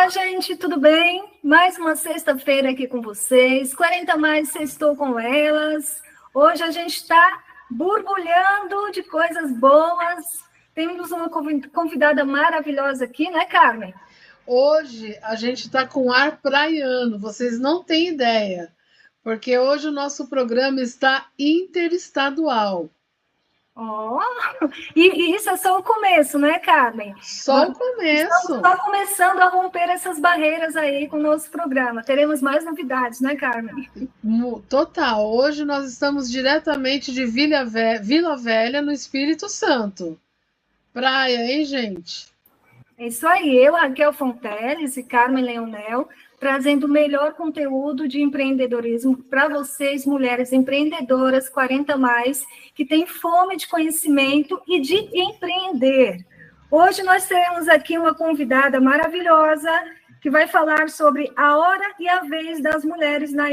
Olá, gente, tudo bem? Mais uma sexta-feira aqui com vocês. 40 mais sextou com elas. Hoje a gente está borbulhando de coisas boas. Temos uma convidada maravilhosa aqui, né, Carmen? Hoje a gente está com ar praiano, vocês não têm ideia, porque hoje o nosso programa está interestadual. Oh, e isso é só o começo, né, Carmen? Só o Estamos começo. só começando a romper essas barreiras aí com o nosso programa. Teremos mais novidades, né, Carmen? Total. Hoje nós estamos diretamente de Vila Velha, no Espírito Santo. Praia, hein, gente? É isso aí, eu, Raquel Fonteles e Carmen Leonel, trazendo o melhor conteúdo de empreendedorismo para vocês, mulheres empreendedoras 40 mais, que têm fome de conhecimento e de empreender. Hoje nós temos aqui uma convidada maravilhosa que vai falar sobre a hora e a vez das mulheres na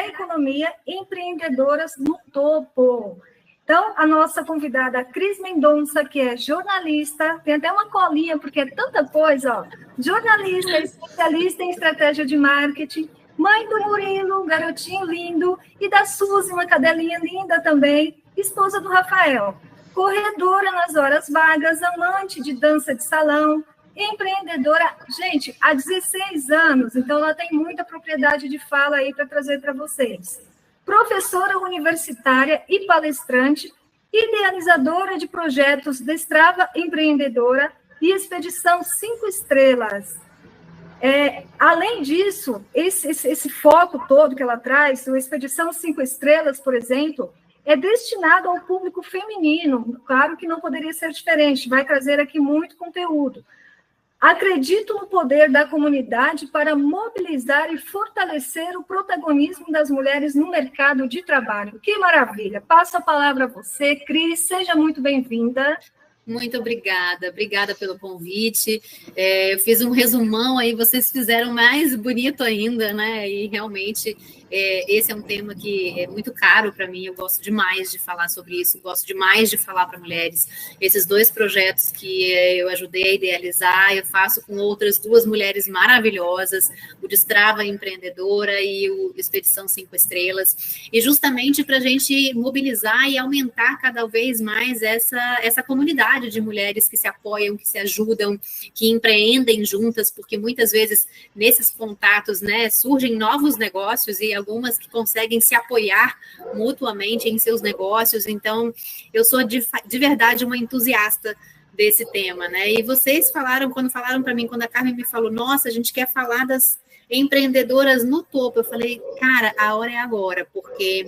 economia empreendedoras no topo. Então, a nossa convidada, a Cris Mendonça, que é jornalista, tem até uma colinha, porque é tanta coisa, ó. Jornalista, especialista em estratégia de marketing, mãe do Murilo, garotinho lindo, e da Suzy, uma cadelinha linda também, esposa do Rafael. Corredora nas horas vagas, amante de dança de salão, empreendedora, gente, há 16 anos, então ela tem muita propriedade de fala aí para trazer para vocês. Professora universitária e palestrante, idealizadora de projetos Destrava Empreendedora e Expedição 5 Estrelas. Além disso, esse foco todo que ela traz, a Expedição 5 Estrelas, por exemplo, é destinado ao público feminino. Claro que não poderia ser diferente, vai trazer aqui muito conteúdo. Acredito no poder da comunidade para mobilizar e fortalecer o protagonismo das mulheres no mercado de trabalho. Que maravilha! Passo a palavra a você, Cris, seja muito bem-vinda. Muito obrigada pelo convite. Eu fiz um resumão aí, vocês fizeram mais bonito ainda, né? E realmente esse é um tema que é muito caro para mim. Eu gosto demais de falar sobre isso, gosto demais de falar para mulheres. Esses dois projetos que eu ajudei a idealizar, eu faço com outras duas mulheres maravilhosas, o Destrava Empreendedora e o Expedição 5 Estrelas, e justamente para a gente mobilizar e aumentar cada vez mais essa comunidade de mulheres que se apoiam, que se ajudam, que empreendem juntas, porque muitas vezes nesses contatos, né, surgem novos negócios e algumas que conseguem se apoiar mutuamente em seus negócios. Então, eu sou de verdade uma entusiasta desse tema, né? E vocês quando falaram para mim, quando a Carmen me falou, nossa, a gente quer falar das empreendedoras no topo, eu falei, cara, a hora é agora, porque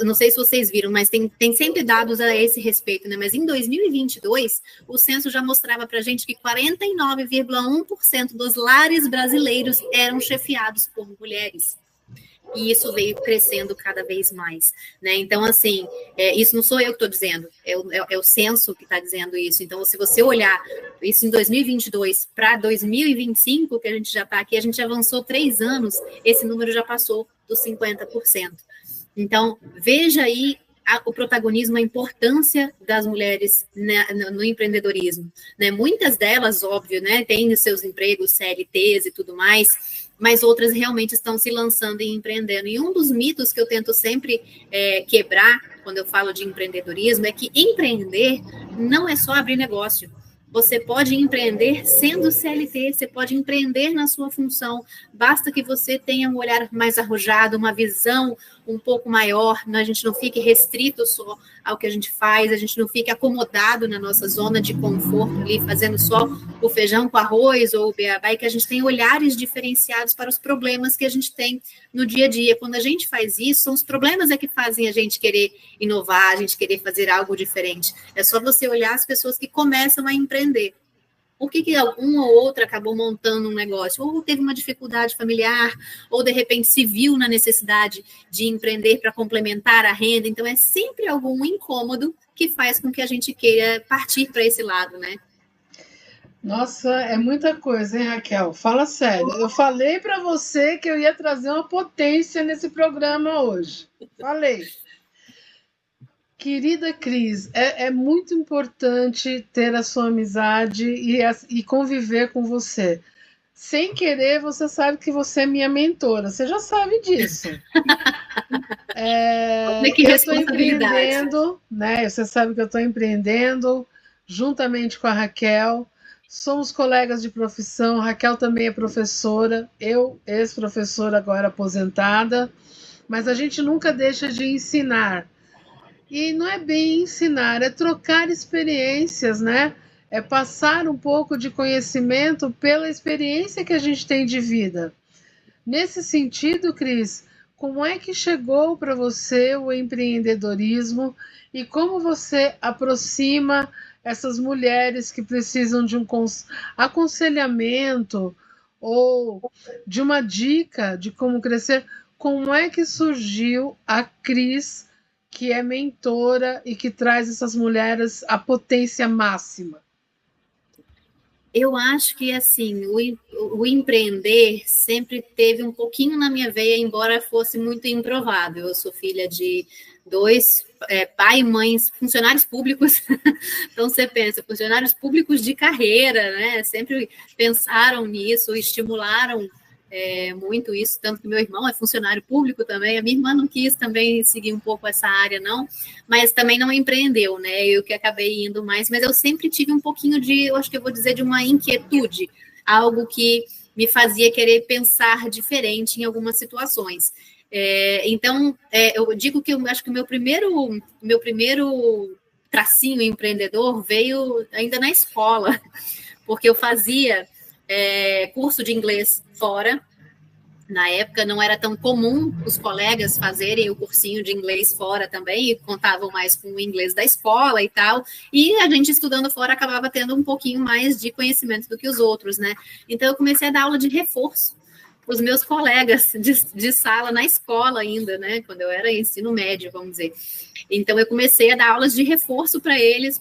não sei se vocês viram, mas tem sempre dados a esse respeito, né? Mas em 2022, o censo já mostrava para a gente que 49,1% dos lares brasileiros eram chefiados por mulheres. E isso veio crescendo cada vez mais, né? Então, assim, isso não sou eu que estou dizendo, é o censo que está dizendo isso. Então, se você olhar isso em 2022 para 2025, que a gente já está aqui, a gente avançou 3 anos, esse número já passou dos 50%. Então, veja aí o protagonismo, a importância das mulheres no empreendedorismo, né? Muitas delas, óbvio, né, têm os seus empregos, CLTs e tudo mais, mas outras realmente estão se lançando e empreendendo. E um dos mitos que eu tento sempre quebrar, quando eu falo de empreendedorismo, é que empreender não é só abrir negócio. Você pode empreender sendo CLT, você pode empreender na sua função, basta que você tenha um olhar mais arrojado, uma visão um pouco maior, a gente não fique restrito só ao que a gente faz, a gente não fique acomodado na nossa zona de conforto ali, fazendo só o feijão com arroz ou o beabá, e que a gente tenha olhares diferenciados para os problemas que a gente tem no dia a dia. Quando a gente faz isso, são os problemas que fazem a gente querer inovar, a gente querer fazer algo diferente. É só você olhar as pessoas que começam a empreender. Por que uma ou outra acabou montando um negócio? Ou teve uma dificuldade familiar, ou de repente se viu na necessidade de empreender para complementar a renda. Então, é sempre algum incômodo que faz com que a gente queira partir para esse lado, né? Nossa, é muita coisa, hein, Raquel? Fala sério. Eu falei para você que eu ia trazer uma potência nesse programa hoje. Falei. Querida Cris, é muito importante ter a sua amizade e conviver com você. sem querer, você sabe que você é minha mentora. Você já sabe disso. Que eu estou empreendendo, né? Você sabe que eu estou empreendendo juntamente com a Raquel. Somos colegas de profissão. Raquel também é professora. Eu, ex-professora, agora aposentada. Mas a gente nunca deixa de ensinar. E não é bem ensinar, é trocar experiências, né? É passar um pouco de conhecimento pela experiência que a gente tem de vida. Nesse sentido, Cris, como é que chegou para você o empreendedorismo e como você aproxima essas mulheres que precisam de um aconselhamento ou de uma dica de como crescer? Como é que surgiu a Cris, que é mentora e que traz essas mulheres à potência máxima? Eu acho que, assim, o empreender sempre teve um pouquinho na minha veia, embora fosse muito improvável. Eu sou filha de dois pai e mães funcionários públicos. Então, você pensa, funcionários públicos de carreira, né? Sempre pensaram nisso, estimularam muito isso, tanto que meu irmão é funcionário público também, a minha irmã não quis também seguir um pouco essa área, não, mas também não empreendeu, né, eu que acabei indo mais, mas eu sempre tive um pouquinho de, eu acho que eu vou dizer, de uma inquietude, algo que me fazia querer pensar diferente em algumas situações. Então, eu digo que eu acho que o meu primeiro tracinho empreendedor veio ainda na escola, porque eu fazia curso de inglês fora. Na época não era tão comum os colegas fazerem o cursinho de inglês fora também, e contavam mais com o inglês da escola e tal, e a gente estudando fora acabava tendo um pouquinho mais de conhecimento do que os outros, né? Então eu comecei a dar aula de reforço para os meus colegas de sala na escola ainda, né? Quando eu era ensino médio, vamos dizer. Então eu comecei a dar aulas de reforço para eles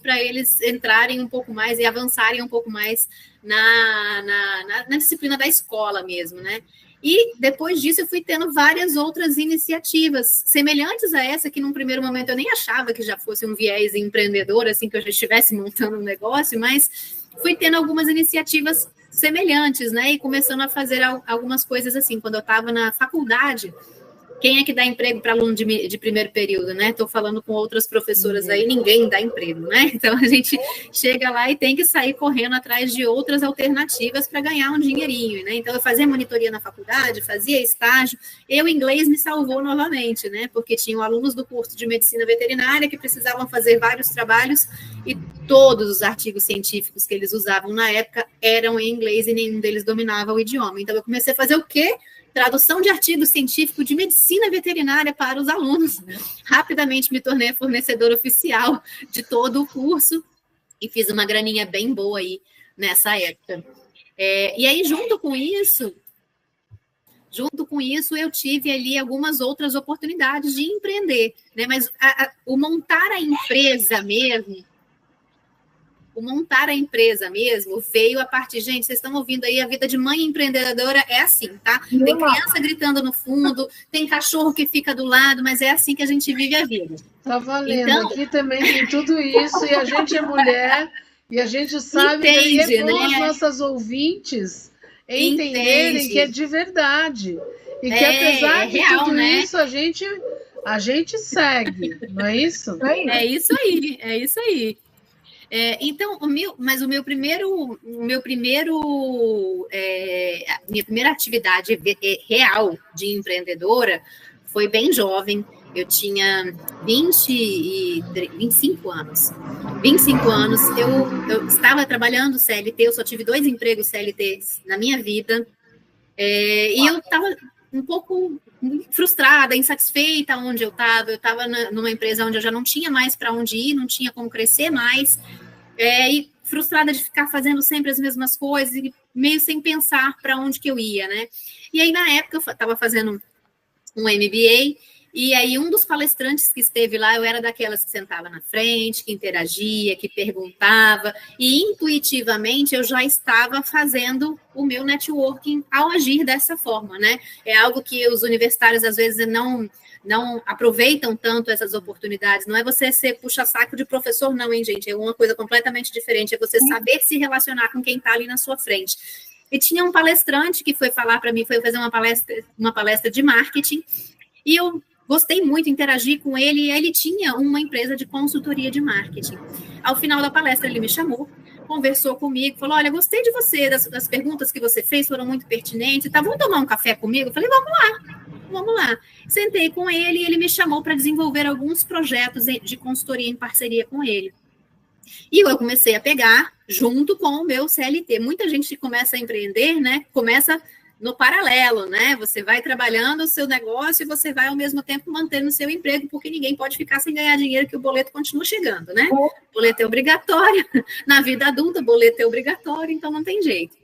entrarem um pouco mais e avançarem um pouco mais na disciplina da escola mesmo, né? E depois disso eu fui tendo várias outras iniciativas semelhantes a essa, que num primeiro momento eu nem achava que já fosse um viés empreendedor, assim, que eu já estivesse montando um negócio, mas fui tendo algumas iniciativas semelhantes, né? E começando a fazer algumas coisas assim. Quando eu estava na faculdade, quem é que dá emprego para aluno de primeiro período, né? Estou falando com outras professoras aí, ninguém dá emprego, né? Então, a gente chega lá e tem que sair correndo atrás de outras alternativas para ganhar um dinheirinho, né? Então, eu fazia monitoria na faculdade, fazia estágio, e o inglês me salvou novamente, né? Porque tinham alunos do curso de medicina veterinária que precisavam fazer vários trabalhos e todos os artigos científicos que eles usavam na época eram em inglês e nenhum deles dominava o idioma. Então, eu comecei a fazer o quê? Tradução de artigo científico de medicina veterinária para os alunos. Rapidamente me tornei fornecedora oficial de todo o curso e fiz uma graninha bem boa aí nessa época. E aí, junto com isso, eu tive ali algumas outras oportunidades de empreender, né? Mas o montar a empresa mesmo, veio a partir... Gente, vocês estão ouvindo aí, a vida de mãe empreendedora é assim, tá? Tem criança gritando no fundo, tem cachorro que fica do lado, mas é assim que a gente vive a vida. Tá valendo, então, aqui também tem tudo isso, e a gente é mulher, e a gente sabe, entende, que é bom, né? As nossas ouvintes entenderem que é de verdade, e que apesar de real, tudo, né? isso, a gente segue, não é isso? É isso aí. Então, minha primeira atividade real de empreendedora foi bem jovem. Eu tinha 25 anos. 25 anos, eu estava trabalhando CLT, eu só tive 2 empregos CLT na minha vida, e eu estava um pouco frustrada, insatisfeita onde eu estava numa empresa onde eu já não tinha mais para onde ir, não tinha como crescer mais, e frustrada de ficar fazendo sempre as mesmas coisas, e meio sem pensar para onde que eu ia, né? E aí, na época, eu estava fazendo um MBA, e aí um dos palestrantes que esteve lá, eu era daquelas que sentava na frente, que interagia, que perguntava, e intuitivamente eu já estava fazendo o meu networking ao agir dessa forma, né? É algo que os universitários às vezes não aproveitam tanto essas oportunidades. Não é você ser puxa-saco de professor, não, hein, gente? É uma coisa completamente diferente, é você saber se relacionar com quem está ali na sua frente. e tinha um palestrante que foi falar para mim, foi fazer uma palestra de marketing, e eu gostei muito, interagi com ele, e ele tinha uma empresa de consultoria de marketing. Ao final da palestra, ele me chamou, conversou comigo, falou, olha, gostei de você, das perguntas que você fez, foram muito pertinentes, tá, vamos tomar um café comigo? Eu falei, vamos lá. Sentei com ele e ele me chamou para desenvolver alguns projetos de consultoria em parceria com ele. E eu comecei a pegar junto com o meu CLT. Muita gente começa a empreender, né? Começa no paralelo, né? Você vai trabalhando o seu negócio e você vai, ao mesmo tempo, mantendo o seu emprego, porque ninguém pode ficar sem ganhar dinheiro, que o boleto continua chegando, né? O boleto é obrigatório. Na vida adulta, o boleto é obrigatório, então não tem jeito.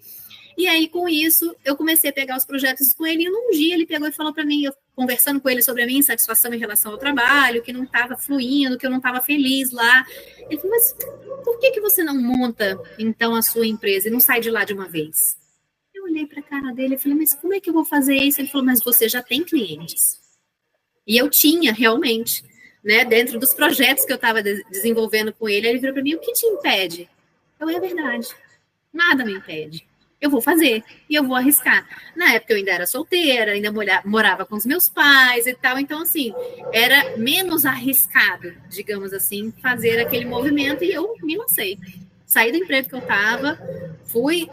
E aí, com isso, eu comecei a pegar os projetos com ele, e num dia ele pegou e falou para mim, eu conversando com ele sobre a minha insatisfação em relação ao trabalho, que não estava fluindo, que eu não estava feliz lá. Ele falou, mas por que você não monta, então, a sua empresa e não sai de lá de uma vez? Eu olhei para a cara dele e falei, mas como é que eu vou fazer isso? Ele falou, mas você já tem clientes. E eu tinha, realmente, né, dentro dos projetos que eu estava desenvolvendo com ele, ele virou para mim, o que te impede? É verdade, nada me impede. Eu vou fazer, e eu vou arriscar. Na época eu ainda era solteira, ainda morava com os meus pais e tal, então assim, era menos arriscado, digamos assim, fazer aquele movimento, e eu me lancei. Saí do emprego que eu estava, fui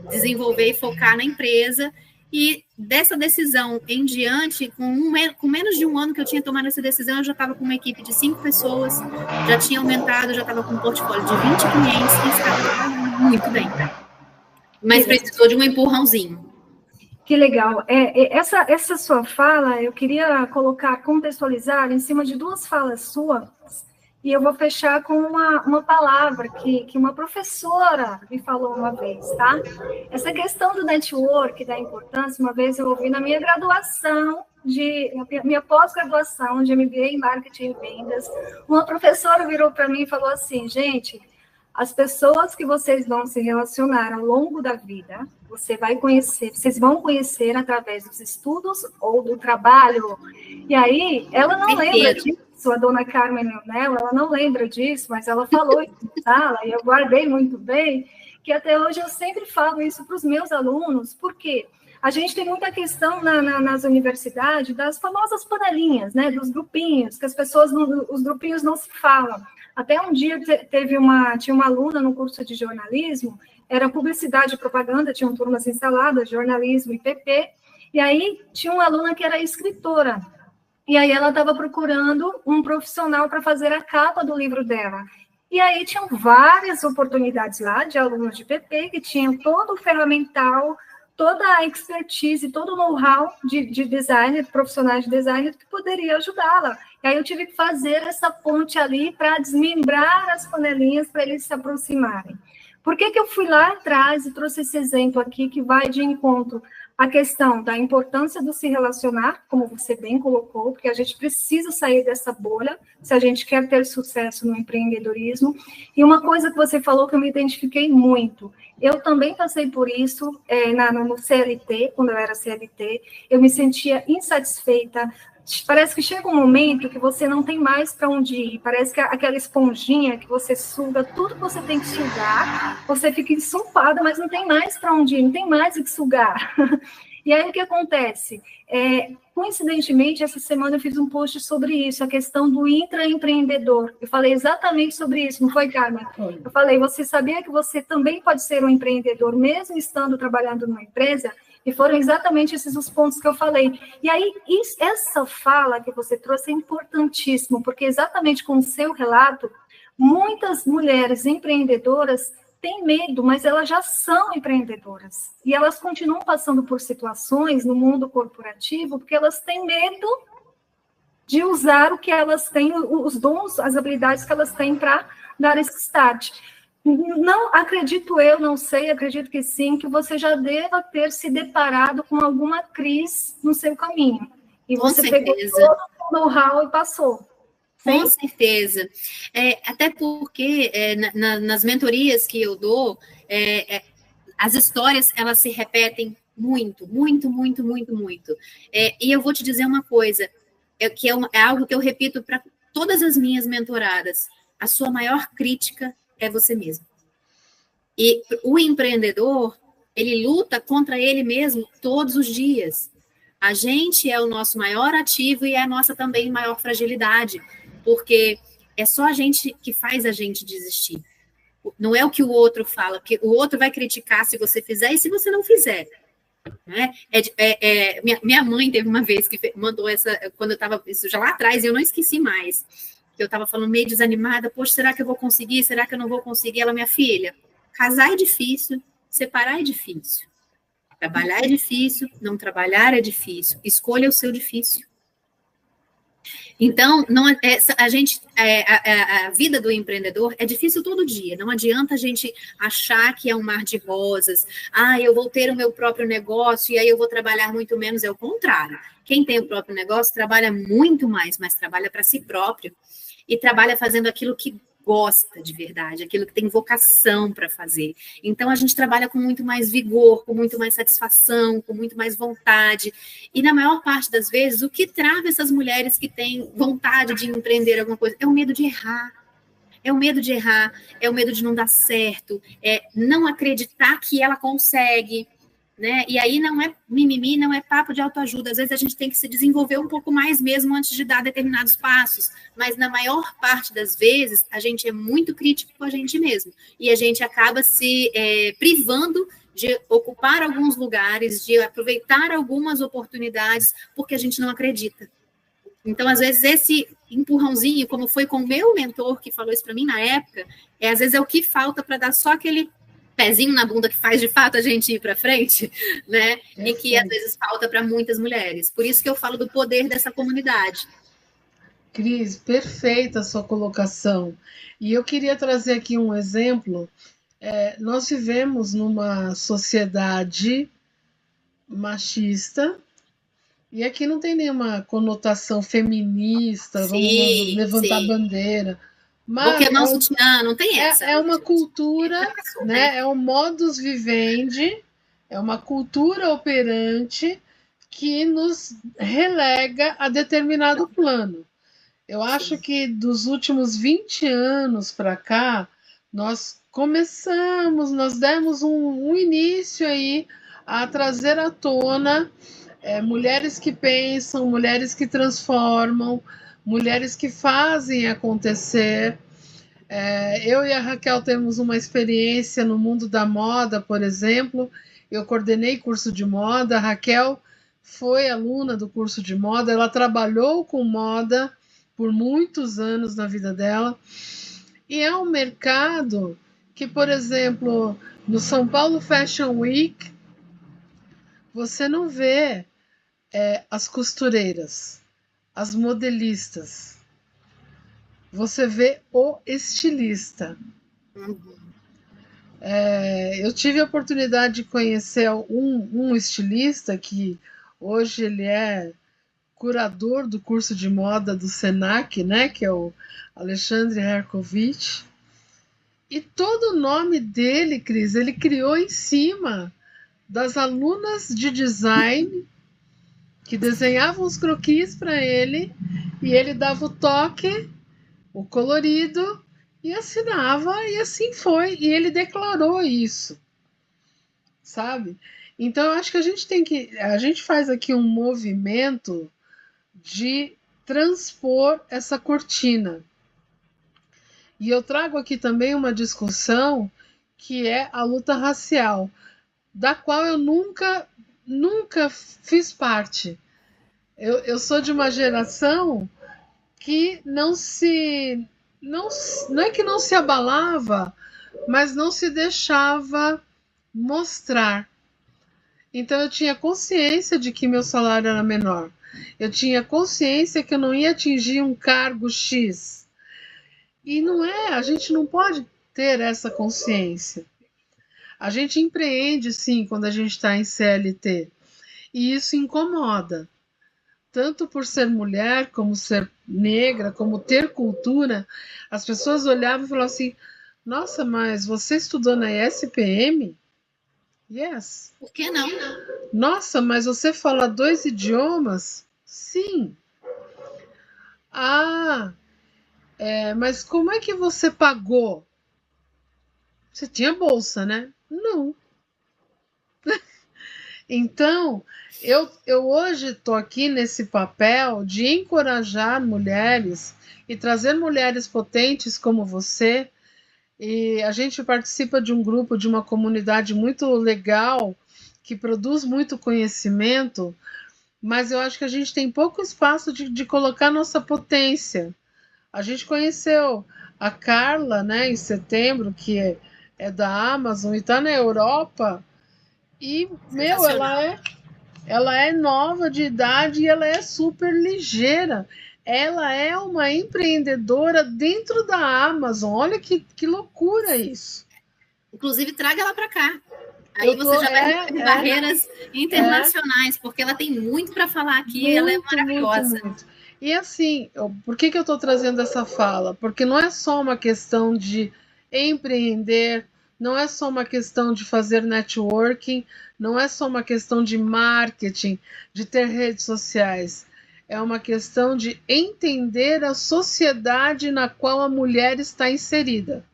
desenvolver e focar na empresa, e dessa decisão em diante, com menos de um ano que eu tinha tomado essa decisão, eu já estava com uma equipe de 5 pessoas, já tinha aumentado, já estava com um portfólio de 20 clientes, e estava trabalhando muito bem. Mas precisou de um empurrãozinho. Que legal. Essa sua fala, eu queria contextualizar em cima de 2 falas suas, e eu vou fechar com uma palavra que uma professora me falou uma vez, tá? Essa questão do network, da importância, uma vez eu ouvi na minha graduação, minha pós-graduação de MBA em Marketing e Vendas, uma professora virou para mim e falou assim, gente, as pessoas que vocês vão se relacionar ao longo da vida, vocês vão conhecer através dos estudos ou do trabalho. E aí, ela não lembra disso, a dona Carmen Leonel, ela não lembra disso, mas ela falou isso na sala, e eu guardei muito bem, que até hoje eu sempre falo isso para os meus alunos, porque a gente tem muita questão nas universidades das famosas panelinhas, né, dos grupinhos, que os grupinhos não se falam. Até um dia tinha uma aluna no curso de jornalismo, era publicidade e propaganda, tinham turmas instaladas, jornalismo e PP, e aí tinha uma aluna que era escritora, e aí ela estava procurando um profissional para fazer a capa do livro dela. E aí tinham várias oportunidades lá de alunos de PP que tinham todo o ferramental, toda a expertise, todo o know-how de designer, profissionais de designer que poderia ajudá-la. E aí eu tive que fazer essa ponte ali para desmembrar as panelinhas para eles se aproximarem. Por que eu fui lá atrás e trouxe esse exemplo aqui que vai de encontro à questão da importância do se relacionar, como você bem colocou, porque a gente precisa sair dessa bolha se a gente quer ter sucesso no empreendedorismo. E uma coisa que você falou que eu me identifiquei muito, eu também passei por isso no CLT, quando eu era CLT, eu me sentia insatisfeita. Parece que chega um momento que você não tem mais para onde ir, parece que aquela esponjinha que você suga, tudo que você tem que sugar, você fica ensumpada, mas não tem mais para onde ir, não tem mais o que sugar. E aí o que acontece? Coincidentemente, essa semana eu fiz um post sobre isso, a questão do intraempreendedor. Eu falei exatamente sobre isso, não foi, Carmen? Eu falei, você sabia que você também pode ser um empreendedor, mesmo estando trabalhando numa empresa? E foram exatamente esses os pontos que eu falei. E aí, essa fala que você trouxe é importantíssima, porque exatamente com o seu relato, muitas mulheres empreendedoras têm medo, mas elas já são empreendedoras. E elas continuam passando por situações no mundo corporativo, porque elas têm medo de usar o que elas têm, os dons, as habilidades que elas têm para dar esse start. Não, acredito eu, não sei, acredito que sim, que você já deva ter se deparado com alguma crise no seu caminho. E com você certeza. Pegou todo o know-how e passou. Com certeza. Até porque nas mentorias que eu dou, as histórias, elas se repetem muito, muito, muito, muito, muito. E eu vou te dizer uma coisa, que é algo que eu repito para todas as minhas mentoradas. A sua maior crítica é você mesmo. E o empreendedor, Ele luta contra ele mesmo todos os dias. A gente é o nosso maior ativo e é a nossa também maior fragilidade, porque é só a gente que faz a gente desistir. Não é o que o outro fala, porque o outro vai criticar se você fizer e se você não fizer. Né? Minha mãe teve uma vez que mandou essa, quando eu estava, isso já lá atrás, e eu não esqueci mais, que eu estava falando meio desanimada, poxa, será que eu vou conseguir? Será que eu não vou conseguir? Ela, minha filha, casar é difícil, separar é difícil, trabalhar é difícil, não trabalhar é difícil, escolha o seu difícil. Então, não, a vida do empreendedor é difícil todo dia. Não adianta a gente achar que é um mar de rosas. Eu vou ter o meu próprio negócio e aí eu vou trabalhar muito menos. É o contrário. Quem tem o próprio negócio trabalha muito mais, mas trabalha para si próprio e trabalha fazendo aquilo que gosta de verdade, aquilo que tem vocação para fazer. Então, a gente trabalha com muito mais vigor, com muito mais satisfação, com muito mais vontade. E, na maior parte das vezes, o que trava essas mulheres que têm vontade de empreender alguma coisa é o medo de errar. É o medo de errar, é o medo de não dar certo, é não acreditar que ela consegue, né? E aí não é mimimi, não é papo de autoajuda. Às vezes a gente tem que se desenvolver um pouco mais mesmo antes de dar determinados passos. Mas na maior parte das vezes a gente é muito crítico com a gente mesmo. E a gente acaba se privando de ocupar alguns lugares, de aproveitar algumas oportunidades, porque a gente não acredita. Então, às vezes, esse empurrãozinho, como foi com o meu mentor que falou isso para mim na época, às vezes é o que falta para dar só aquele pezinho na bunda que faz de fato a gente ir para frente, né? E que às vezes falta para muitas mulheres. Por isso que eu falo do poder dessa comunidade. Cris, perfeita a sua colocação. E eu queria trazer aqui um exemplo. Nós vivemos numa sociedade machista, e aqui não tem nenhuma conotação feminista, vamos levantar bandeira. Mas porque não sutiã, não tem essa. É uma cultura, né? É um modus vivendi, é uma cultura operante que nos relega a determinado plano. Eu acho que dos últimos 20 anos para cá, nós demos um início aí a trazer à tona mulheres que pensam, mulheres que transformam, mulheres que fazem acontecer. Eu e a Raquel temos uma experiência no mundo da moda, por exemplo. Eu coordenei curso de moda, a Raquel foi aluna do curso de moda, ela trabalhou com moda por muitos anos na vida dela. E é um mercado que, por exemplo, no São Paulo Fashion Week, você não vê as costureiras, as modelistas. Você vê o estilista. Eu tive a oportunidade de conhecer um estilista que hoje ele é curador do curso de moda do Senac, né, que é o Alexandre Herkovich. E todo o nome dele, Cris, ele criou em cima das alunas de design que desenhavam os croquis para ele, e ele dava o toque, o colorido, e assinava, e assim foi. E ele declarou isso, sabe? Então, eu acho que a gente faz aqui um movimento de transpor essa cortina. E eu trago aqui também uma discussão que é a luta racial, da qual eu nunca fiz parte. Eu sou de uma geração que não é que não se abalava, mas não se deixava mostrar. Então eu tinha consciência de que meu salário era menor. Eu tinha consciência que eu não ia atingir um cargo X. E a gente não pode ter essa consciência. A gente empreende, sim, quando a gente está em CLT. E isso incomoda. Tanto por ser mulher, como ser negra, como ter cultura. As pessoas olhavam e falavam assim, nossa, mas você estudou na ESPM? Yes. Por que não? Nossa, mas você fala 2 idiomas? Sim. Mas como é que você pagou? Você tinha bolsa, né? Não. Então, eu hoje estou aqui nesse papel de encorajar mulheres e trazer mulheres potentes como você. E a gente participa de um grupo, de uma comunidade muito legal, que produz muito conhecimento, mas eu acho que a gente tem pouco espaço de colocar nossa potência. A gente conheceu a Carla, né, em setembro, que é da Amazon e está na Europa. E, meu, ela é nova de idade e ela é super ligeira. Ela é uma empreendedora dentro da Amazon. Olha que loucura isso. Inclusive, traga ela para cá. Aí você já vai ter barreiras internacionais, porque ela tem muito para falar aqui, muito, ela é maravilhosa. Muito. E assim, por que eu estou trazendo essa fala? Porque não é só uma questão de empreender, não é só uma questão de fazer networking, não é só uma questão de marketing, de ter redes sociais. É uma questão de entender a sociedade na qual a mulher está inserida.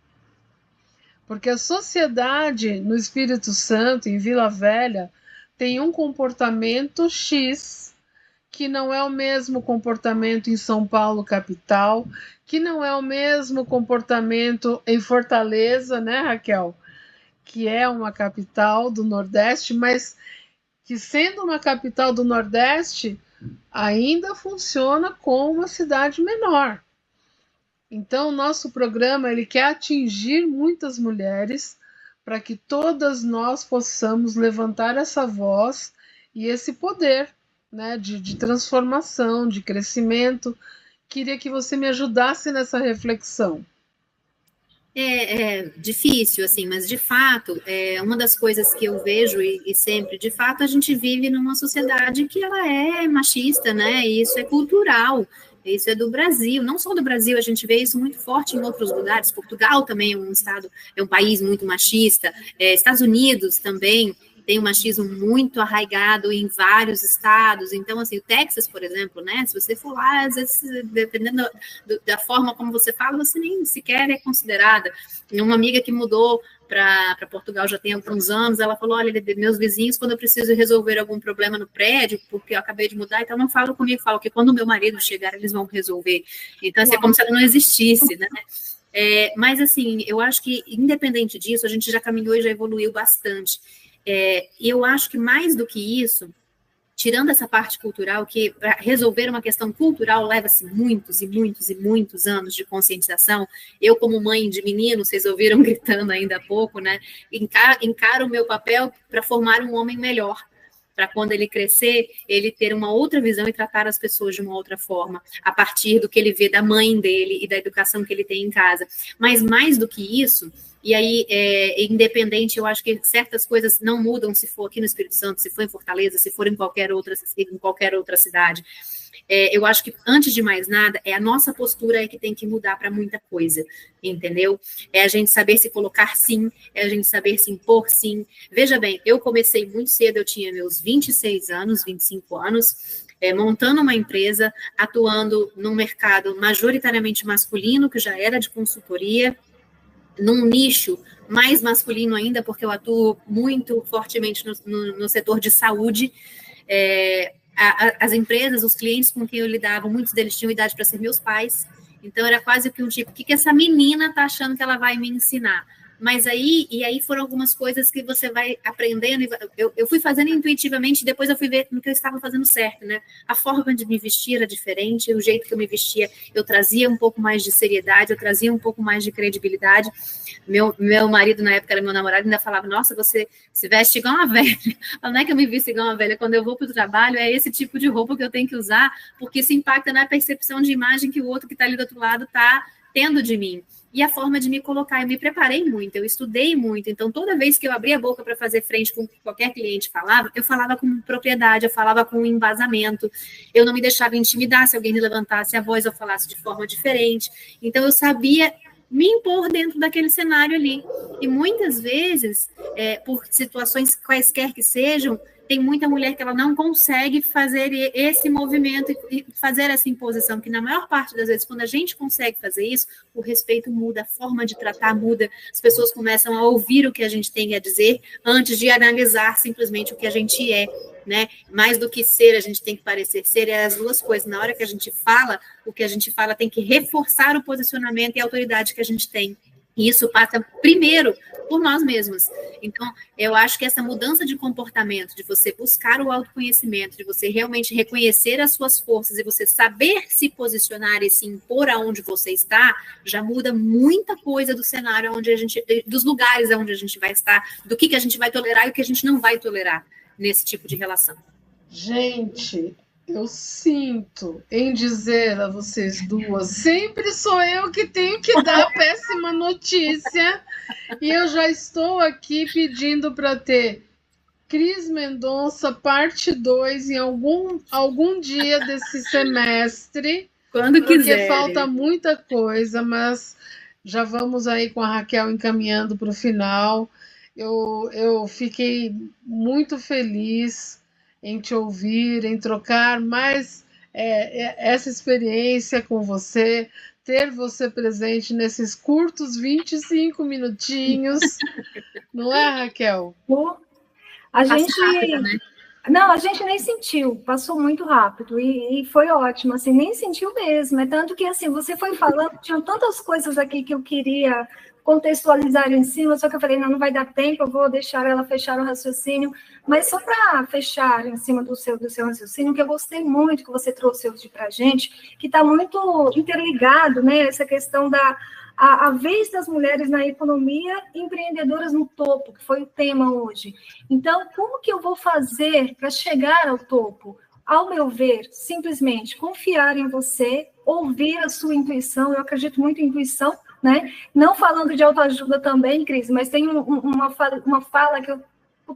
Porque a sociedade no Espírito Santo, em Vila Velha, tem um comportamento X, que não é o mesmo comportamento em São Paulo, capital, que não é o mesmo comportamento em Fortaleza, né, Raquel? Que é uma capital do Nordeste, mas que, sendo uma capital do Nordeste, ainda funciona como uma cidade menor. Então, o nosso programa ele quer atingir muitas mulheres para que todas nós possamos levantar essa voz e esse poder, né, de transformação, de crescimento. Queria que você me ajudasse nessa reflexão. É difícil, assim, mas de fato, uma das coisas que eu vejo e sempre, de fato, a gente vive numa sociedade que ela é machista, né? E isso é cultural. Isso é do Brasil, não só do Brasil, a gente vê isso muito forte em outros lugares. Portugal também é um país muito machista. Estados Unidos também tem um machismo muito arraigado em vários estados. Então, assim, o Texas, por exemplo, né? Se você for lá, às vezes, dependendo da forma como você fala, você nem sequer é considerada. Uma amiga que mudou para Portugal já tem alguns anos, ela falou, olha, meus vizinhos, quando eu preciso resolver algum problema no prédio, porque eu acabei de mudar, então não falam comigo, falam que quando o meu marido chegar, eles vão resolver. Então, assim, é como se ela não existisse, né? Mas, assim, eu acho que, independente disso, a gente já caminhou e já evoluiu bastante. E eu acho que mais do que isso, tirando essa parte cultural, que para resolver uma questão cultural leva-se muitos e muitos e muitos anos de conscientização. Eu, como mãe de menino, vocês ouviram gritando ainda há pouco, né? Encaro o meu papel para formar um homem melhor, para quando ele crescer, ele ter uma outra visão e tratar as pessoas de uma outra forma, a partir do que ele vê da mãe dele e da educação que ele tem em casa. Mas mais do que isso, e aí, independente, eu acho que certas coisas não mudam se for aqui no Espírito Santo, se for em Fortaleza, se for em qualquer outra cidade. Eu acho que, antes de mais nada, a nossa postura que tem que mudar para muita coisa, entendeu? É a gente saber se colocar sim, é a gente saber se impor sim. Veja bem, eu comecei muito cedo, eu tinha meus 26 anos, 25 anos, montando uma empresa, atuando num mercado majoritariamente masculino, que já era de consultoria, num nicho mais masculino ainda, porque eu atuo muito fortemente no setor de saúde. As empresas, os clientes com quem eu lidava, muitos deles tinham idade para ser meus pais, então era quase que um tipo, o que essa menina está achando que ela vai me ensinar? Mas aí foram algumas coisas que você vai aprendendo, eu fui fazendo intuitivamente, depois eu fui ver no que eu estava fazendo certo, né? A forma de me vestir era diferente, o jeito que eu me vestia, eu trazia um pouco mais de seriedade, eu trazia um pouco mais de credibilidade. Meu marido, na época, era meu namorado, ainda falava, nossa, você se veste igual uma velha. Não é que eu me visto igual uma velha, quando eu vou para o trabalho, é esse tipo de roupa que eu tenho que usar, porque isso impacta na percepção de imagem que o outro que está ali do outro lado está tendo de mim. E a forma de me colocar, eu me preparei muito, eu estudei muito, então toda vez que eu abria a boca para fazer frente com qualquer cliente falava, eu falava com propriedade, eu falava com embasamento, eu não me deixava intimidar se alguém levantasse a voz ou falasse de forma diferente, então eu sabia me impor dentro daquele cenário ali, e muitas vezes, por situações quaisquer que sejam, tem muita mulher que ela não consegue fazer esse movimento e fazer essa imposição, que na maior parte das vezes, quando a gente consegue fazer isso, o respeito muda, a forma de tratar muda, as pessoas começam a ouvir o que a gente tem a dizer antes de analisar simplesmente o que a gente é, né? Mais do que ser, a gente tem que parecer ser, é as duas coisas. Na hora que a gente fala, o que a gente fala tem que reforçar o posicionamento e a autoridade que a gente tem. E isso passa primeiro por nós mesmos. Então, eu acho que essa mudança de comportamento, de você buscar o autoconhecimento, de você realmente reconhecer as suas forças e você saber se posicionar e se impor aonde você está, já muda muita coisa do cenário onde a gente, dos lugares onde a gente vai estar, do que a gente vai tolerar e o que a gente não vai tolerar nesse tipo de relação. Gente, eu sinto em dizer a vocês duas, sempre sou eu que tenho que dar a péssima notícia, e eu já estou aqui pedindo para ter Cris Mendonça parte 2 em algum dia desse semestre. Quando quiser. Porque falta muita coisa, mas já vamos aí com a Raquel encaminhando para o final. Eu fiquei muito feliz em te ouvir, em trocar mais essa experiência com você, ter você presente nesses curtos 25 minutinhos. Não é, Raquel? A gente... rápido, né? Não, a gente nem sentiu, passou muito rápido e foi ótimo, assim, nem sentiu mesmo, é tanto que, assim, você foi falando, tinham tantas coisas aqui que eu queria contextualizar em cima, só que eu falei, não vai dar tempo, eu vou deixar ela fechar o raciocínio, mas só para fechar em cima do seu raciocínio, que eu gostei muito que você trouxe hoje para a gente, que está muito interligado, né, essa questão da a vez das mulheres na economia, empreendedoras no topo, que foi o tema hoje. Então, como que eu vou fazer para chegar ao topo? Ao meu ver, simplesmente confiar em você, ouvir a sua intuição, eu acredito muito em intuição, né? Não falando de autoajuda também, Cris, mas tem uma fala que eu,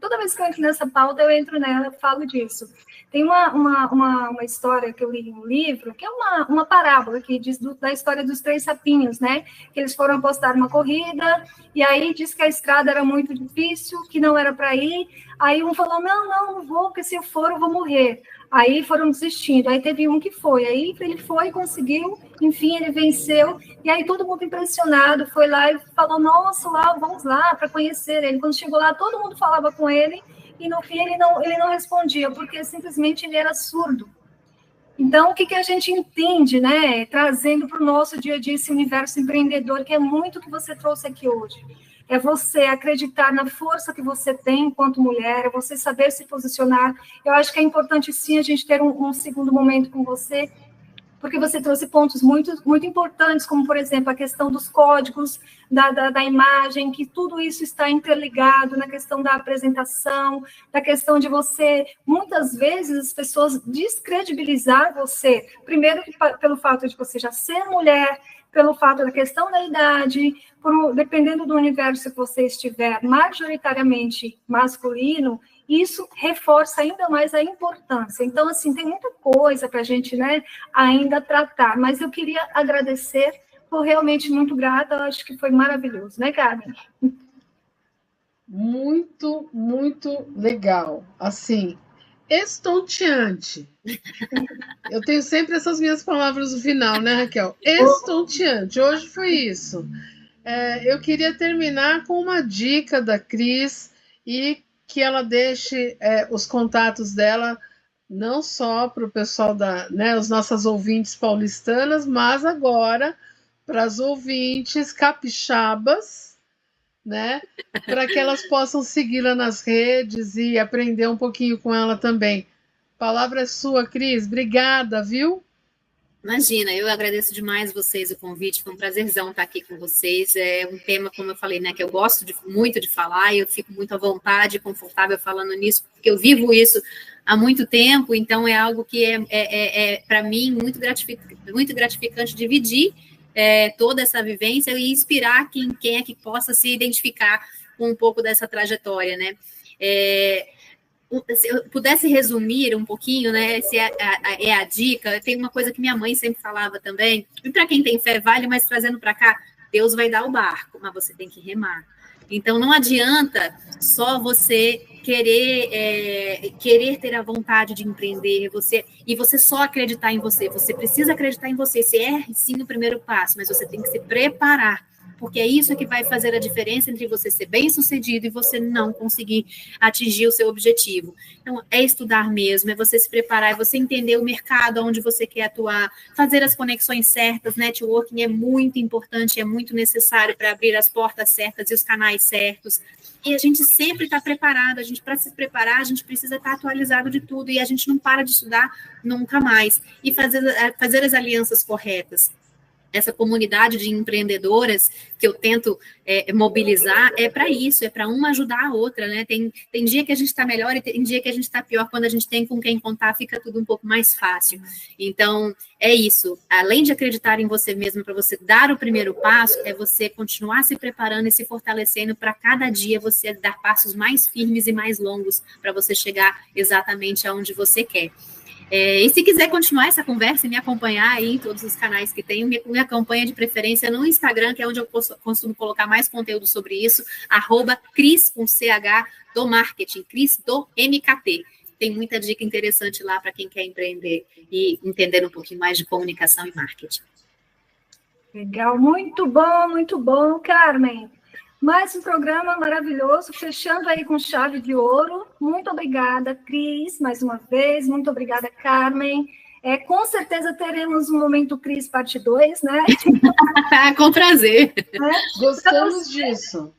toda vez que eu entro nessa pauta, eu entro nela, eu falo disso. Tem uma história que eu li em um livro, que é uma parábola que diz da história dos 3 sapinhos, né? Que eles foram apostar uma corrida, e aí diz que a estrada era muito difícil, que não era para ir. Aí um falou, não vou, porque se eu for, eu vou morrer. Aí foram desistindo, aí teve um que foi, aí ele foi, conseguiu, enfim, ele venceu, e aí todo mundo impressionado foi lá e falou, nossa, vamos lá para conhecer ele. Quando chegou lá, todo mundo falava com ele, e no fim ele não respondia, porque simplesmente ele era surdo. Então, o que a gente entende, né, trazendo para o nosso dia a dia esse universo empreendedor, que é muito o que você trouxe aqui hoje. É você acreditar na força que você tem enquanto mulher, é você saber se posicionar. Eu acho que é importante, sim, a gente ter um segundo momento com você, porque você trouxe pontos muito, muito importantes, como, por exemplo, a questão dos códigos, da imagem, que tudo isso está interligado na questão da apresentação, da questão de você, muitas vezes, as pessoas descredibilizar você, primeiro pelo fato de você já ser mulher, pelo fato da questão da idade, dependendo do universo que você estiver majoritariamente masculino, isso reforça ainda mais a importância. Então, assim, tem muita coisa para a gente, né, ainda tratar, mas eu queria agradecer, estou realmente muito grata, eu acho que foi maravilhoso, né, Carmen? Muito, muito legal. Assim, estonteante. Eu tenho sempre essas minhas palavras no final, né, Raquel? Estonteante. Hoje foi isso. Eu queria terminar com uma dica da Cris e que ela deixe os contatos dela não só para o pessoal os nossas ouvintes paulistanas, mas agora para as ouvintes capixabas, né? Para que elas possam segui-la nas redes e aprender um pouquinho com ela também. A palavra é sua, Cris. Obrigada, viu? Imagina, eu agradeço demais vocês o convite, foi um prazerzão estar aqui com vocês, é um tema, como eu falei, né, que eu gosto muito de falar, e eu fico muito à vontade, confortável falando nisso, porque eu vivo isso há muito tempo, então é algo que é para mim, muito gratificante dividir toda essa vivência e inspirar quem é que possa se identificar com um pouco dessa trajetória, né, se eu pudesse resumir um pouquinho, né, se é a dica, tem uma coisa que minha mãe sempre falava também, e para quem tem fé vale, mas trazendo para cá, Deus vai dar o barco, mas você tem que remar. Então, não adianta só você querer ter a vontade de empreender, e você só acreditar em você. Você precisa acreditar em você. Esse é, sim, o primeiro passo, mas você tem que se preparar, porque é isso que vai fazer a diferença entre você ser bem-sucedido e você não conseguir atingir o seu objetivo. Então, é estudar mesmo, é você se preparar, é você entender o mercado onde você quer atuar, fazer as conexões certas. Networking é muito importante, é muito necessário para abrir as portas certas e os canais certos. E a gente sempre está preparado, para se preparar, a gente precisa estar atualizado de tudo, e a gente não para de estudar nunca mais. E fazer as alianças corretas. Essa comunidade de empreendedoras que eu tento mobilizar é para isso, é para uma ajudar a outra, né? Tem dia que a gente está melhor e tem dia que a gente está pior. Quando a gente tem com quem contar, fica tudo um pouco mais fácil. Então, é isso. Além de acreditar em você mesmo, para você dar o primeiro passo, é você continuar se preparando e se fortalecendo para cada dia você dar passos mais firmes e mais longos para você chegar exatamente aonde você quer. E se quiser continuar essa conversa e me acompanhar aí em todos os canais que tenho, me acompanha de preferência no Instagram, que é onde eu costumo colocar mais conteúdo sobre isso, @Cris, com CH, do marketing, Cris do MKT. Tem muita dica interessante lá para quem quer empreender e entender um pouquinho mais de comunicação e marketing. Legal, muito bom, Carmen. Mais um programa maravilhoso, fechando aí com chave de ouro. Muito obrigada, Cris, mais uma vez. Muito obrigada, Carmen. Com certeza teremos um Momento Cris parte 2, né? Com prazer. Gostamos disso.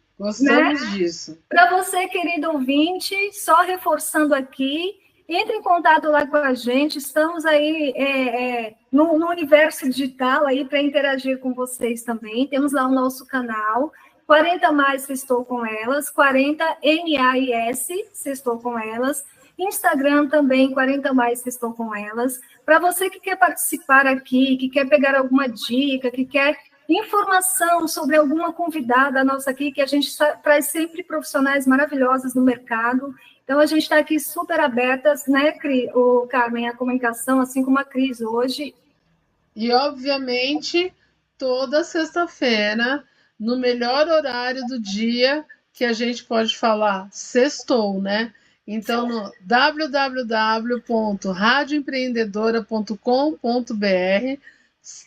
Para você, querido ouvinte, só reforçando aqui, entre em contato lá com a gente. Estamos aí no universo digital aí para interagir com vocês também. Temos lá o nosso canal. 40 mais Sextou com Elas, 40 MAIS, Sextou com Elas. Instagram também, 40 mais Sextou com Elas. Para você que quer participar aqui, que quer pegar alguma dica, que quer informação sobre alguma convidada nossa aqui, que a gente traz sempre profissionais maravilhosos no mercado. Então, a gente está aqui super abertas, né, Carmen, a comunicação, assim como a Cris hoje. E, obviamente, toda sexta-feira, no melhor horário do dia, que a gente pode falar sextou, né? Então, no www.radioempreendedora.com.br,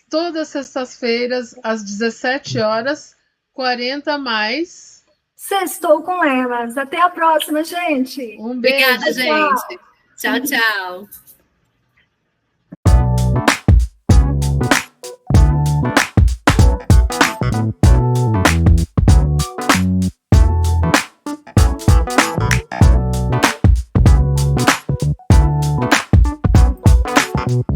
todas as sextas-feiras, às 17 horas, 40 mais. Sextou com Elas. Até a próxima, gente. Um beijo. Obrigada, gente. Tchau, tchau.